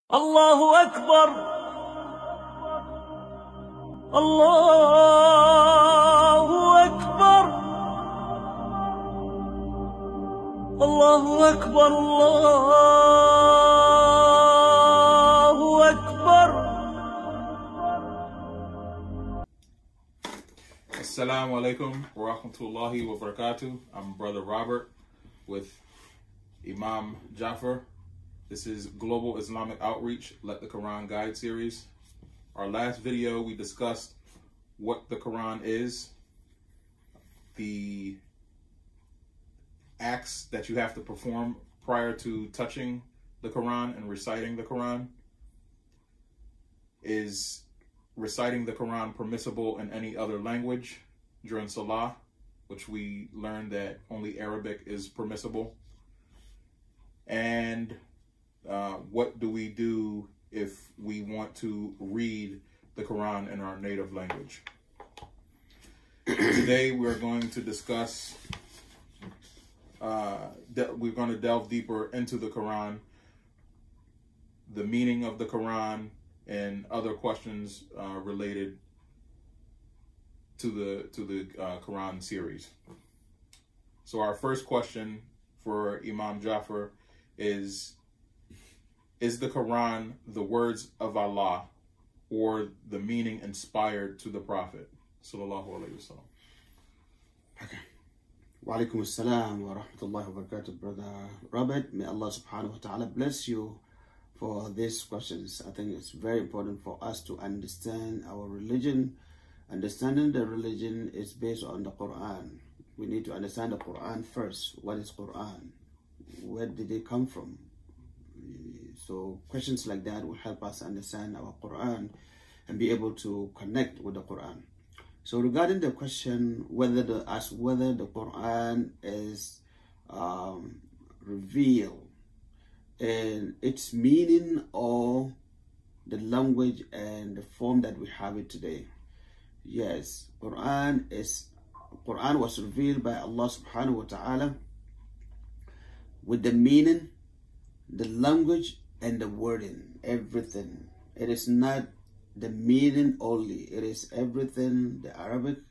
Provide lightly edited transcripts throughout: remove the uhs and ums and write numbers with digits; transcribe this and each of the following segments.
الله أكبر. الله أكبر. الله أكبر. الله أكبر. Assalamu alaikum wa rahmatullahi wa barakatuh. I'm Brother Robert with Imam Jaffer. This is Global Islamic Outreach, Let the Quran Guide series. Our last video, we discussed what the Quran is, the acts that you have to perform prior to touching the Quran and reciting the Quran. Is reciting the Quran permissible in any other language during Salah, which we learned that only Arabic is permissible? And what do we do if we want to read the Quran in our native language? Today we're going to discuss, we're going to delve deeper into the Quran, the meaning of the Quran, and other questions related to the Quran series. So our first question for Imam Jaffer is the Quran the words of Allah or the meaning inspired to the Prophet? Sallallahu Alaihi Wasallam. Okay. Wa alaikum assalam wa rahmatullahi wa barakatuh, Brother Robert. May Allah subhanahu wa ta'ala bless you for these questions. I think it's very important for us to understand our religion. Understanding the religion is based on the Quran. We need to understand the Quran first. What is Quran? Where did it come from? So questions like that will help us understand our Quran and be able to connect with the Quran. So regarding the question whether the Quran is revealed in its meaning or the language and the form that we have it today. Yes, Quran was revealed by Allah subhanahu wa ta'ala with the meaning, the language, and the wording, everything. It is not the meaning only, it is everything, the Arabic,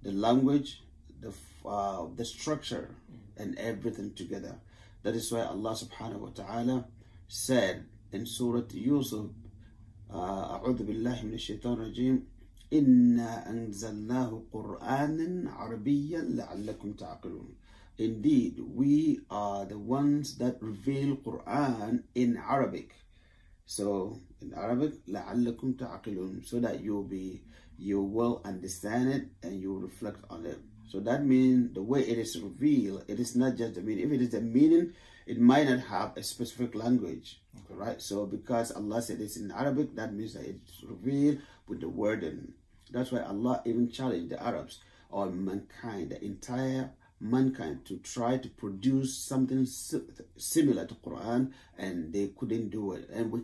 the language, the structure, and everything together. That is why Allah subhanahu wa ta'ala said in Surah Yusuf, أعوذ بالله من الشيطان الرجيم إنا أنزلناه قرآنا عربيا لعلكم تعقلون. Indeed, we are the ones that reveal Quran in Arabic. So in Arabic, لعلكم تعقلون, so that you will understand it and you will reflect on it. So that means the way it is revealed, it is not just the meaning. If it is the meaning, it might not have a specific language, okay, right? So because Allah said it's in Arabic, that means that it's revealed with the wording. That's why Allah even challenged the Arabs or mankind, the entire mankind, to try to produce something similar to Quran, and they couldn't do it. And we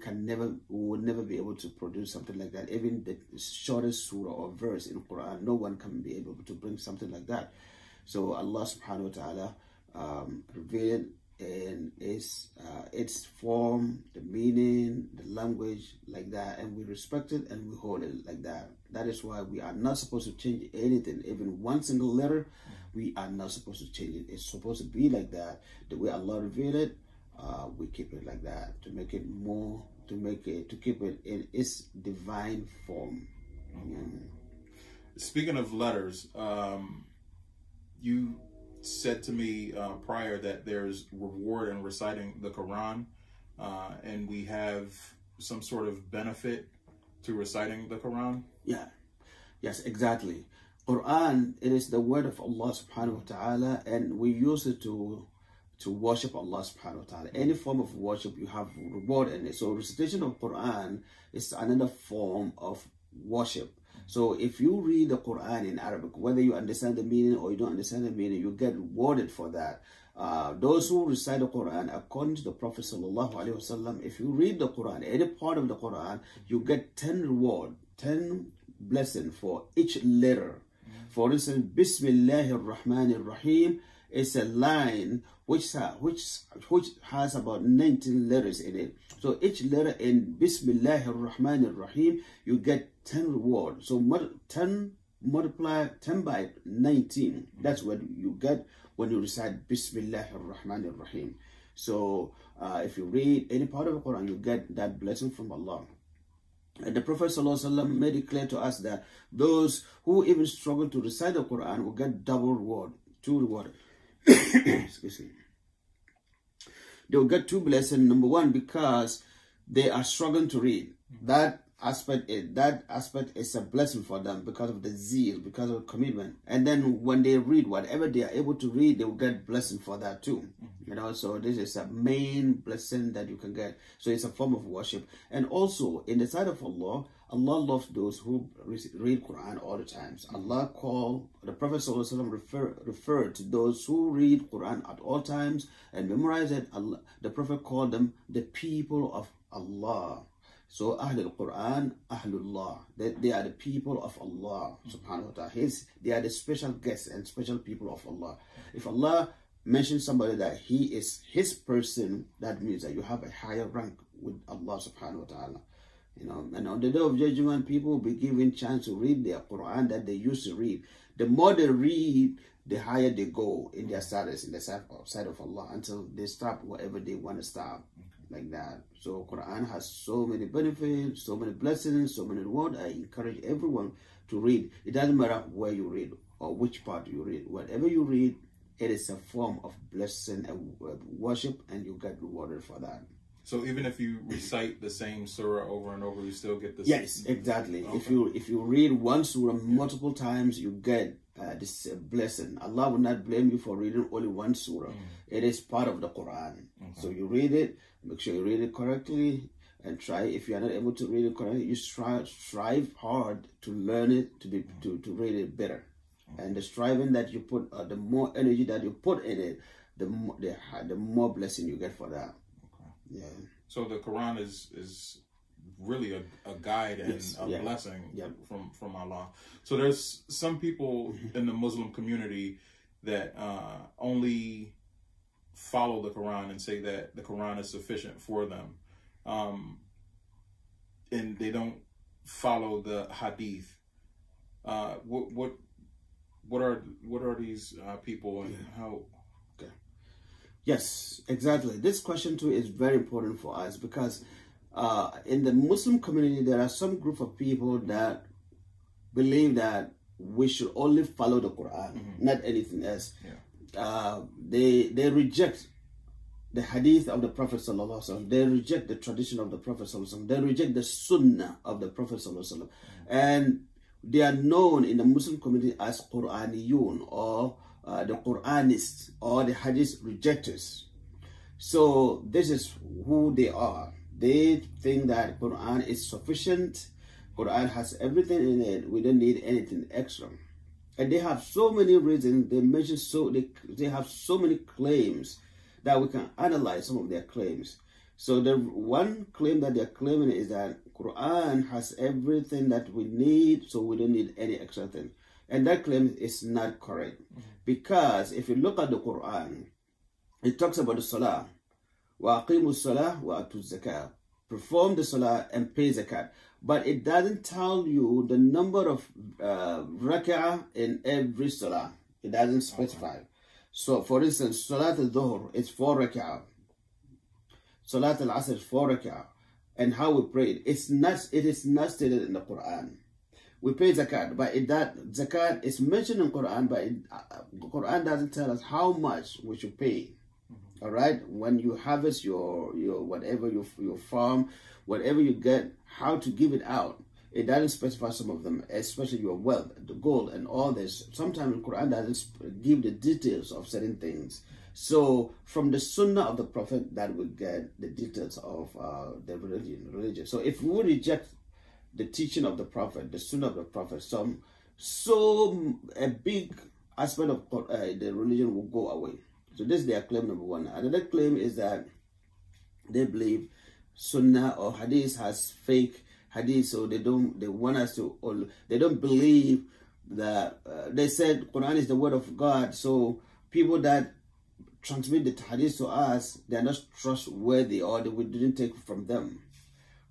will never be able to produce something like that. Even the shortest surah or verse in Quran, no one can be able to bring something like that. So Allah subhanahu wa ta'ala revealed in its form, the meaning, the language, like that, and we respect it and we hold it like that. That is why we are not supposed to change anything, even one single letter. We are not supposed to change it. It's supposed to be like that. The way Allah revealed it, we keep it like that, to make it more, to keep it in its divine form. Speaking of letters, you said to me prior that there's reward in reciting the Quran, and we have some sort of benefit to reciting the Quran. Yeah, yes, exactly. Quran, it is the word of Allah subhanahu wa ta'ala, and we use it to worship Allah subhanahu wa ta'ala. Any form of worship, you have reward in it. So recitation of Quran is another form of worship. So if you read the Quran in Arabic, whether you understand the meaning or you don't understand the meaning, you get rewarded for that. Those who recite the Quran, according to the Prophet sallallahu alaihi wasallam, if you read the Quran, any part of the Quran, you get 10 reward, 10 blessing for each letter. For instance, Bismillahir Rahmanir Rahim is a line which has about 19 letters in it. So each letter in Bismillahir Rahmanir Rahim, you get 10 rewards. So 10 multiply 10 by 19. That's what you get when you recite Bismillahir Rahmanir Rahim. So if you read any part of the Quran, you get that blessing from Allah. And the Prophet ﷺ made it clear to us that those who even struggle to recite the Quran will get double reward, 2 reward. Excuse me. They will get 2 blessings. Number 1, because they are struggling to read. That aspect is a blessing for them because of the zeal, because of the commitment. And then when they read, whatever they are able to read, they will get blessing for that too. You know, so this is a main blessing that you can get. So it's a form of worship. And also in the sight of Allah, Allah loves those who read Quran all the times. Allah called, the Prophet ﷺ referred to those who read Quran at all times and memorize it. Allah, the Prophet called them the people of Allah. So Ahlul Quran, Ahlullah, they are the people of Allah subhanahu wa ta'ala. They are the special guests and special people of Allah. If Allah mentions somebody that he is his person, that means that you have a higher rank with Allah subhanahu wa ta'ala. You know, and on the day of judgment, people will be given chance to read their Quran that they used to read. The more they read, the higher they go in their status, in the sight of Allah, until they stop whatever they want to stop. Like that. So Quran has so many benefits, so many blessings, so many rewards. I encourage everyone to read. It doesn't matter where you read or which part you read. Whatever you read, it is a form of blessing and worship, and you get rewarded for that. So even if you recite the same surah over and over, you still get the Yes, exactly. Okay. If you read one surah multiple times, you get this blessing. Allah will not blame you for reading only one surah. It is part of the Quran. So you read it, make sure you read it correctly, and try. If you are not able to read it correctly, you strive hard to learn it, to read it better. And the striving that you put, the more energy that you put in it, the more blessing you get for that. Yeah. So the Quran is really a guide and a blessing from Allah. So there's some people in the Muslim community that only follow the Quran and say that the Quran is sufficient for them, and they don't follow the Hadith. What are these people, and how? Yes, exactly. This question too is very important for us because in the Muslim community, there are some group of people that believe that we should only follow the Quran, not anything else. They reject the hadith of the Prophet ﷺ. They reject the tradition of the Prophet ﷺ. They reject the sunnah of the Prophet ﷺ. And they are known in the Muslim community as Quraniyun, or the Quranists, or the hadith rejectors. So this is who they are. They think that Quran is sufficient. Quran has everything in it. We don't need anything extra. And they have so many reasons. They mention they have so many claims that we can analyze some of their claims. So the one claim that they're claiming is that Quran has everything that we need, so we don't need any extra thing. And that claim is not correct. Because if you look at the Quran, it talks about the Salah. وَأَقِيمُوا الصَّلَاةَ وَأَتُوا الزَّكَاةَ. Perform the Salah and pay zakat. But it doesn't tell you the number of rak'ah in every Salah. It doesn't specify. So for instance, Salat al-Dhuhr is 4 rak'ah. Salat al-Asr is 4 rak'ah. And how we pray it is not stated in the Quran. We pay zakat, but zakat is mentioned in Quran, but Quran doesn't tell us how much we should pay. All right, when you harvest your whatever your farm, whatever you get, how to give it out. It doesn't specify some of them, especially your wealth, the gold, and all this. Sometimes the Quran doesn't give the details of certain things. So from the Sunnah of the Prophet, that we get the details of the religion. So if we reject the teaching of the Prophet, the Sunnah of the Prophet, a big aspect of the religion will go away. So this is their claim number one. Another claim is that they believe Sunnah or Hadith has fake Hadith, so they don't believe that they said Quran is the word of God, so people that transmit the hadith to us, they are not trustworthy, or we didn't take from them,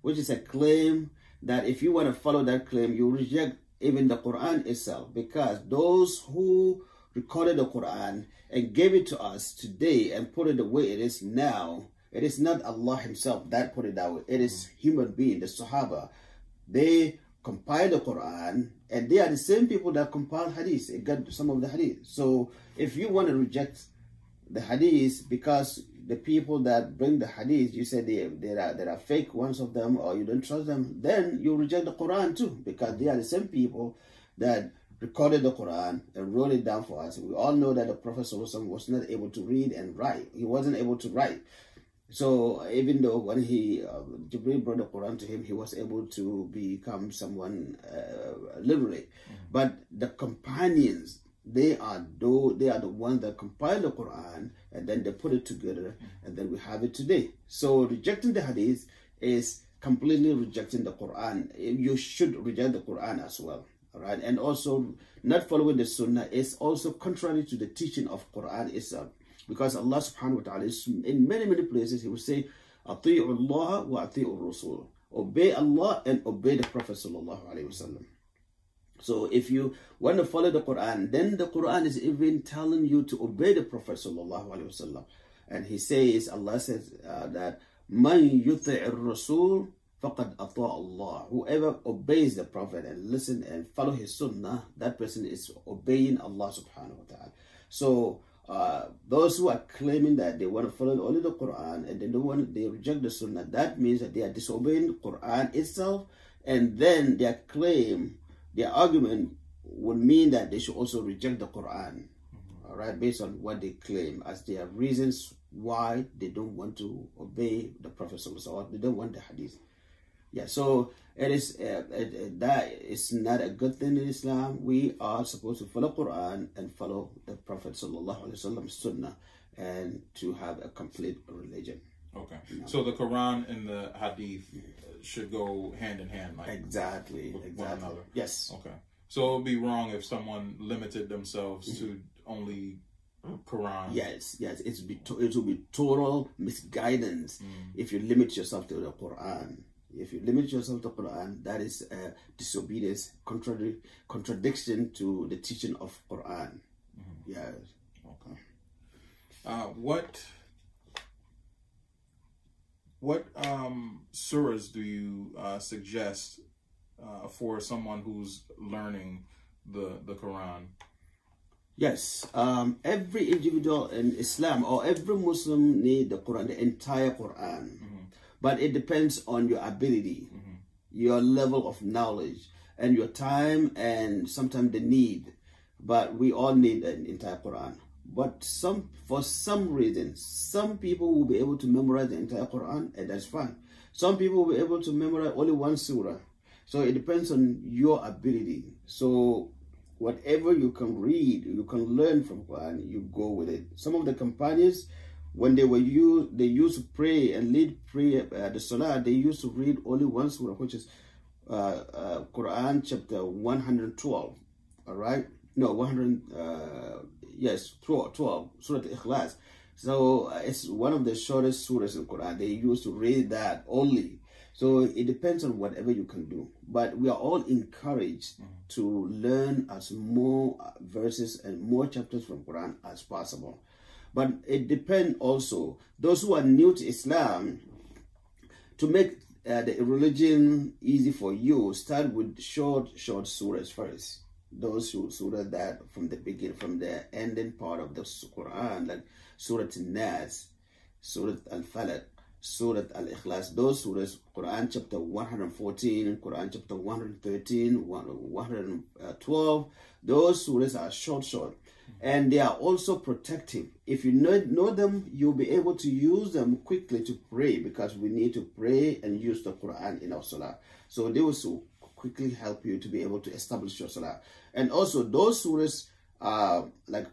which is a claim that if you want to follow that claim, you reject even the Quran itself, because those who recorded the Quran and gave it to us today and put it the way it is now, it is not Allah himself that put it that way. It is human being, the Sahaba. They compiled the Quran, and they are the same people that compiled hadith. They got some of the hadith. So if you want to reject the hadith because the people that bring the hadith, you say there are fake ones of them, or you don't trust them, then you reject the Quran too, because they are the same people that recorded the Quran and wrote it down for us. We all know that the Prophet ﷺ was not able to read and write. He wasn't able to write. So even though when Jibreel brought the Quran to him, he was able to become someone literate. But the companions, they are the ones that compiled the Quran, and then they put it together, and then we have it today. So rejecting the hadith is completely rejecting the Quran. You should reject the Quran as well. All right, and also not following the Sunnah is also contrary to the teaching of Quran itself, because Allah subhanahu wa ta'ala is in many places, he will say, "Ati'u Allah wa ati'u Rasul." Obey Allah and obey the Prophet sallallahu alaihi wasallam. So if you want to follow the Quran, then the Quran is even telling you to obey the Prophet sallallahu alaihi wasallam. And he says, Allah says that man yuti'ir Rasul faqad ata Allah. Whoever obeys the Prophet and listen and follow his sunnah, that person is obeying Allah subhanahu wa ta'ala. So those who are claiming that they want to follow only the Quran and they reject the Sunnah, that means that they are disobeying the Quran itself, and then their argument would mean that they should also reject the Quran, all right, based on what they claim as their reasons why they don't want to obey the Prophet or they don't want the Hadith. Yeah, so it is that is not a good thing in Islam. We are supposed to follow Quran and follow the Prophet sallallahu alaihi wasallam Sunnah, and to have a complete religion. Okay, so the Quran and the Hadith should go hand in hand, like exactly. one another. Yes. Okay, so it would be wrong if someone limited themselves to only Quran. Yes, it will be total misguidance if you limit yourself to the Quran. If you limit yourself to the Quran, that is disobedience, contradiction to the teaching of Quran. Yes. Okay. What surahs do you suggest for someone who's learning the Quran? Yes, every individual in Islam or every Muslim need the Quran, the entire Quran. But it depends on your ability, your level of knowledge, and your time, and sometimes the need. But we all need an entire Quran. But for some reason, some people will be able to memorize the entire Quran, and that's fine. Some people will be able to memorize only one surah. So it depends on your ability. So whatever you can read, you can learn from Quran, you go with it. Some of the companions, when they used to pray and lead prayer, the Salah, they used to read only one surah, which is Quran chapter 112. All right, no, 12, Surah Al-Ikhlas. So it's one of the shortest surahs in Quran. They used to read that only. So it depends on whatever you can do. But we are all encouraged to learn as more verses and more chapters from Quran as possible. But it depends also, those who are new to Islam, to make the religion easy for you, start with short surahs first. Those surahs that from the beginning, from the ending part of the Quran, like Surah An-Nas, Surah Al-Falaq, Surah Al-Ikhlas, those surahs, Quran chapter 114, Quran chapter 113, 112, those surahs are short. And they are also protective. If you know them, you'll be able to use them quickly to pray, because we need to pray and use the Quran in our Salah. So they will quickly help you to be able to establish your Salah. And also those surahs are like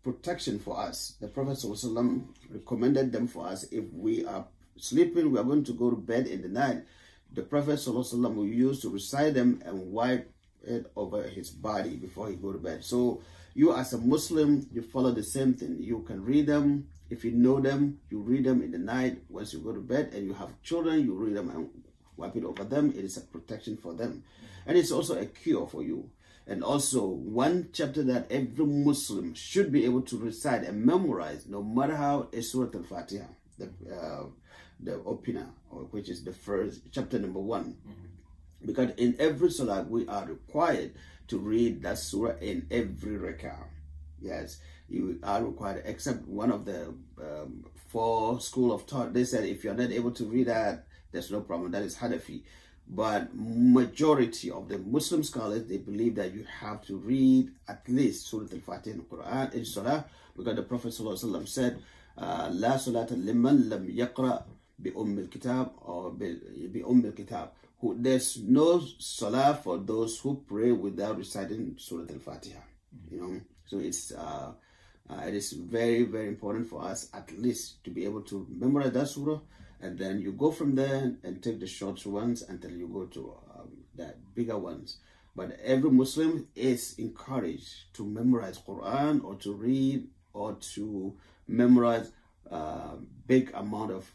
protection for us. The Prophet ﷺ recommended them for us. If we are sleeping, we are going to go to bed in the night, the Prophet ﷺ will use to recite them and wipe it over his body before he go to bed. So you as a Muslim, you follow the same thing. You can read them. If you know them, you read them in the night once you go to bed, and you have children, you read them and wipe it over them. It is a protection for them. And it's also a cure for you. And also one chapter that every Muslim should be able to recite and memorize, no matter how, is Surah Al-Fatiha, the opener, which is the first chapter, number 1. Because in every salah we are required to read that surah in every rak'ah. Yes, you are required, except one of the 4 school of thought. They said if you're not able to read that, there's no problem. That is Hanafi. But majority of the Muslim scholars, they believe that you have to read at least Surah Al-Fatiha in the Quran in salah, because the Prophet ﷺ said, "La salata liman lam yaqra bi al-kitab or bi al-kitab." There's no salah for those who pray without reciting Surah Al-Fatiha. You know, so it is very, very important for us at least to be able to memorize that surah, and then you go from there and take the short ones until you go to the bigger ones. But every Muslim is encouraged to memorize Quran, or to read, or to memorize big amount of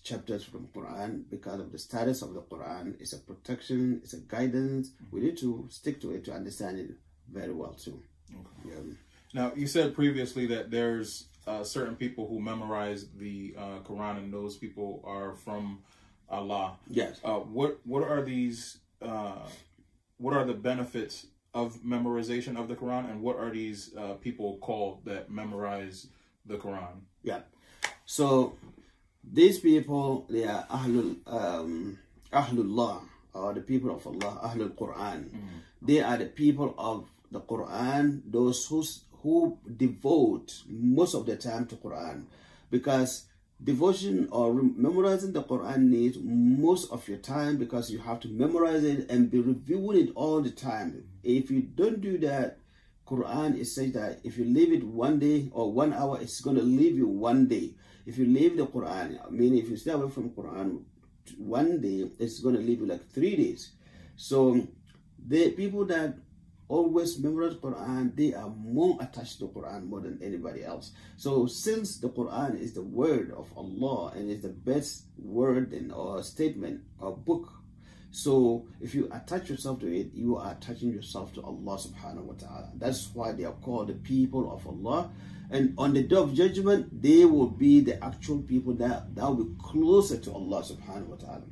chapters from Quran, because of the status of the Quran. It's a protection, it's a guidance. We need to stick to it to understand it very well too. Okay. Yeah. Now, you said previously that there's certain people who memorize the Quran, and those people are from Allah. Yes. What are these? What are the benefits of memorization of the Quran, and what are these people called that memorize the Quran? Yeah. So these people, they are Ahlullah, or the people of Allah, Ahlul Quran. They are the people of the Quran, those who devote most of their time to Quran, because devotion or memorizing the Quran needs most of your time, because you have to memorize it and be reviewing it all the time. If you don't do that, Quran is such that if you leave it 1 day or 1 hour, it's going to leave you 1 day. If you leave the Quran, I mean, if you stay away from Quran 1 day, it's going to leave you like 3 days. So the people that always memorize Quran, they are more attached to Quran more than anybody else. So since the Quran is the word of Allah and is the best word or statement or book, so if you attach yourself to it, you are attaching yourself to Allah subhanahu wa ta'ala. That's why they are called the people of Allah. And on the day of judgment, they will be the actual people that will be closer to Allah subhanahu wa ta'ala.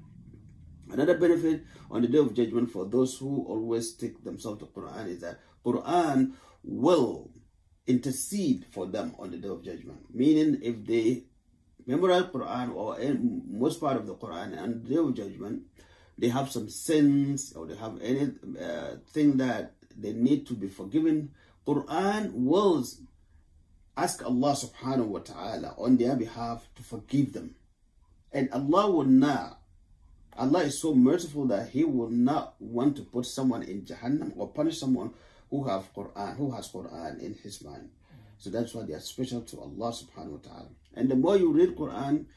Another benefit on the day of judgment for those who always take themselves to Quran is that Quran will intercede for them on the day of judgment. Meaning, if they memorize Quran or most part of the Quran on the day of judgment, they have some sins or they have anything that they need to be forgiven, Quran will ask Allah subhanahu wa ta'ala on their behalf to forgive them. And Allah will not. Allah is so merciful that He will not want to put someone in Jahannam or punish someone who has Quran in his mind. So that's why they are special to Allah subhanahu wa ta'ala. And the more you read Quran,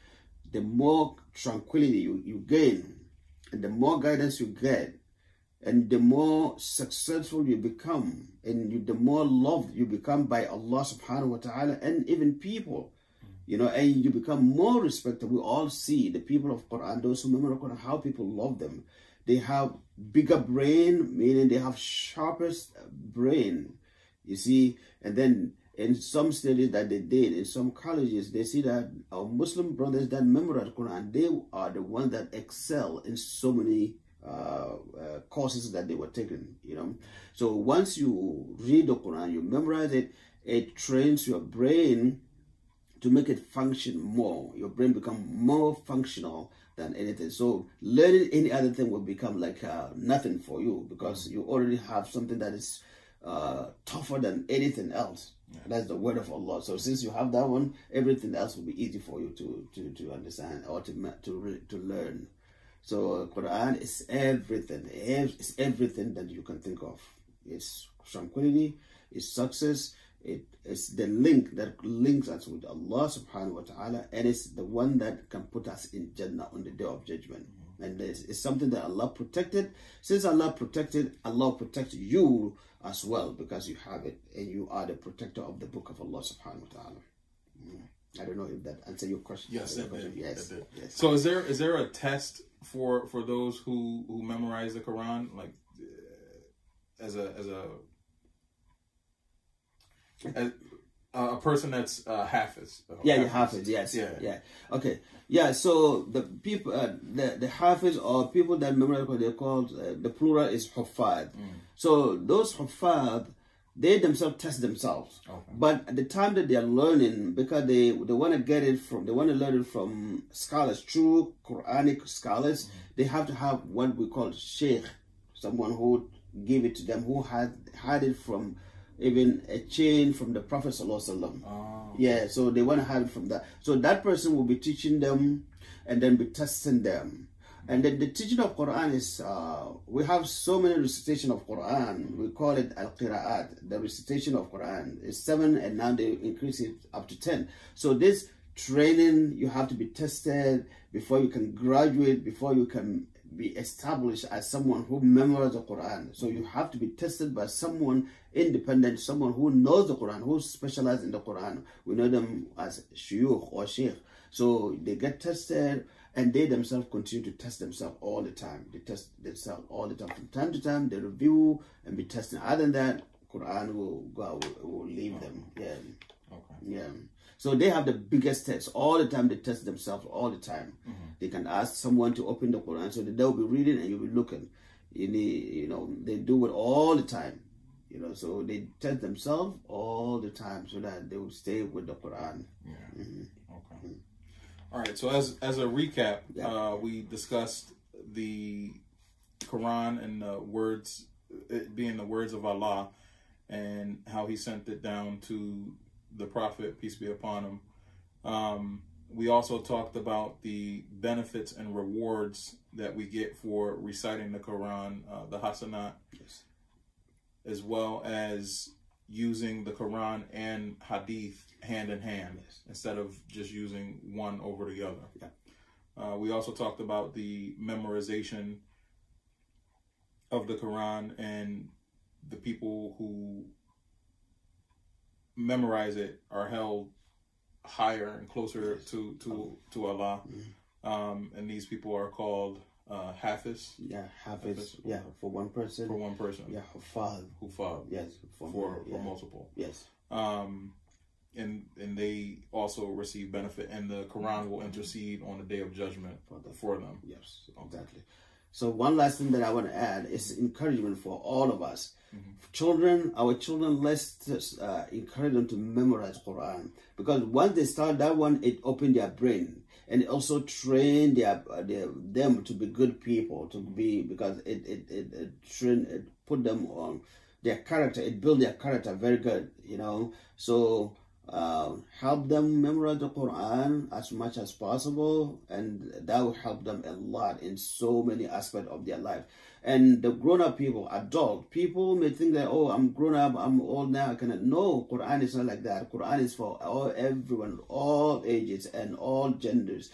the more tranquility you gain, and the more guidance you get, and the more successful you become, and the more loved you become by Allah subhanahu wa ta'ala and even people. You know, and you become more respected. We all see the people of Quran, those who memorize Quran, how people love them. They have bigger brain, meaning they have sharpest brain, you see. And then in some studies that they did, in some colleges, they see that our Muslim brothers that memorize Quran, they are the ones that excel in so many courses that they were taking, you know. So once you read the Quran, you memorize it, it trains your brain to make it function more. Your brain become more functional than anything. So learning any other thing will become like nothing for you, because you already have something that is tougher than anything else. Yeah. That's the word of Allah. So since you have that one, everything else will be easy for you to understand or to learn. So Quran is everything. It's everything that you can think of. It's tranquility, it's success, it's the link that links us with Allah subhanahu wa ta'ala, and it's the one that can put us in Jannah on the day of judgment. And it's something that Allah protected. Since Allah protected, Allah protects you as well, because you have it and you are the protector of the book of Allah subhanahu wa ta'ala. I don't know if that answers your question. Yes, it did. Yes, It did. yes. So is there a test for those who memorize the Quran, like as a person that's Hafiz? Yeah, you Hafiz, yes. Yeah. Okay. Yeah, so the people, the Hafiz or people that memorize what they're called, the plural is Huffaz. So those Huffaz, they themselves test themselves. Okay. But at the time that they are learning, because they want to get it from, they want to learn it from scholars, true Quranic scholars, they have to have what we call Sheikh, someone who gave it to them, who had it from even a chain from the Prophet ﷺ. Yeah, so they want to have it from that. So that person will be teaching them and then be testing them. And then the teaching of Quran is, we have so many recitation of Quran. We call it al-qira'at, the recitation of Quran. It's 7 and now they increase it up to 10. So this training, you have to be tested before you can graduate, before you can be established as someone who memorizes the Quran. So you have to be tested by someone independent, someone who knows the Quran, who specializes in the Quran. We know them as shuyukh or sheikh. So they get tested and they themselves continue to test themselves all the time. They test themselves all the time. From time to time, they review and be testing. Other than that, Quran will leave them. Yeah. Okay. Yeah. So they have the biggest test. All the time they test themselves all the time. They can ask someone to open the Quran, so they'll be reading and you'll be looking. You know, they do it all the time. You know, so they test themselves all the time so that they will stay with the Quran. Yeah. Okay. All right. So as a recap, we discussed the Quran and the words, it being the words of Allah, and how He sent it down to the Prophet, peace be upon him. We also talked about the benefits and rewards that we get for reciting the Quran, the Hasanat, as well as using the Quran and Hadith hand in hand, instead of just using one over the other. We also talked about the memorization of the Quran and the people who memorize it are held higher and closer to Allah. And these people are called Hafiz. Yeah, Hafiz. Yeah, for one person. For one person. Yeah, Huffaz. Huffaz. Yes, for multiple. Yes. And they also receive benefit, and the Quran will intercede on the Day of Judgment for them. Yes, exactly. So one last thing that I want to add is encouragement for all of us. Children, our children, let's encourage them to memorize Quran, because once they start that one, it opens their brain and it also train them to be good people, because it put them on their character, it build their character very good, you know. So help them memorize the Quran as much as possible, and that will help them a lot in so many aspects of their life. And the grown-up people, adult people may think that, oh, I'm grown up, I'm old now, I cannot. No, Quran is not like that. Quran is for everyone, all ages and all genders,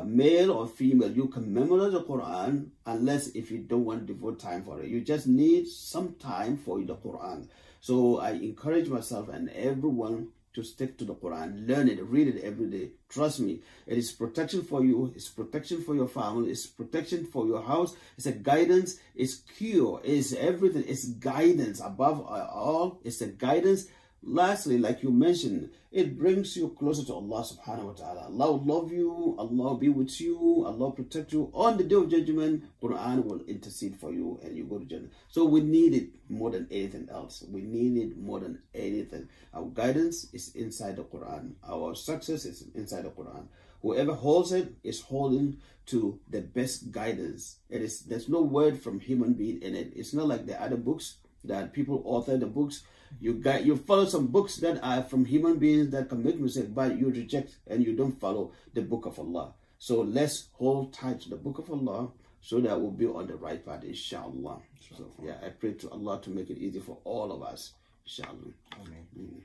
male or female. You can memorize the Quran, unless if you don't want to devote time for it. You just need some time for the Quran. So I encourage myself and everyone to stick to the Quran, learn it, read it every day. Trust me, it is protection for you, it's protection for your family, it's protection for your house, it's a guidance, it's cure, it's everything, it's guidance. Above all, it's a guidance. Lastly, like you mentioned, it brings you closer to Allah subhanahu wa ta'ala. Allah will love you, Allah will be with you, Allah will protect you. On the Day of Judgment, Quran will intercede for you and you go to Jannah. So we need it more than anything else. We need it more than anything. Our guidance is inside the Quran. Our success is inside the Quran. Whoever holds it is holding to the best guidance. There's no word from human being in it. It's not like the other books that people author the books. You follow some books that are from human beings that can make mistakes, but you reject and you don't follow the book of Allah. So let's hold tight to the book of Allah so that we'll be on the right path, inshallah. So yeah, I pray to Allah to make it easy for all of us, inshallah. Ameen.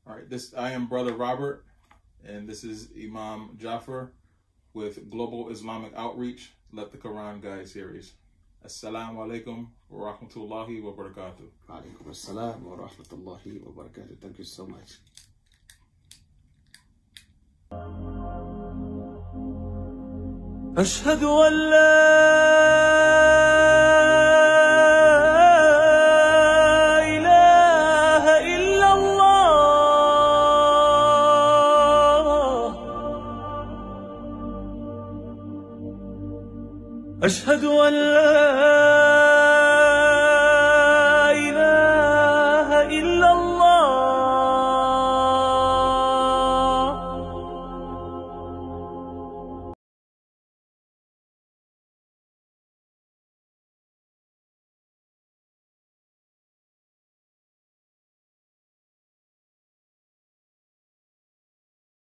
All right, I am Brother Robert, and this is Imam Jafar with Global Islamic Outreach, Let the Quran Guide series. Assalamu alaikum wa rahmatullahi wa barakatuh. Alaikum assalam wa rahmatullahi wa barakatuh. Thank you so much. أشهد أن لا إله إلا الله. أشهد أن لا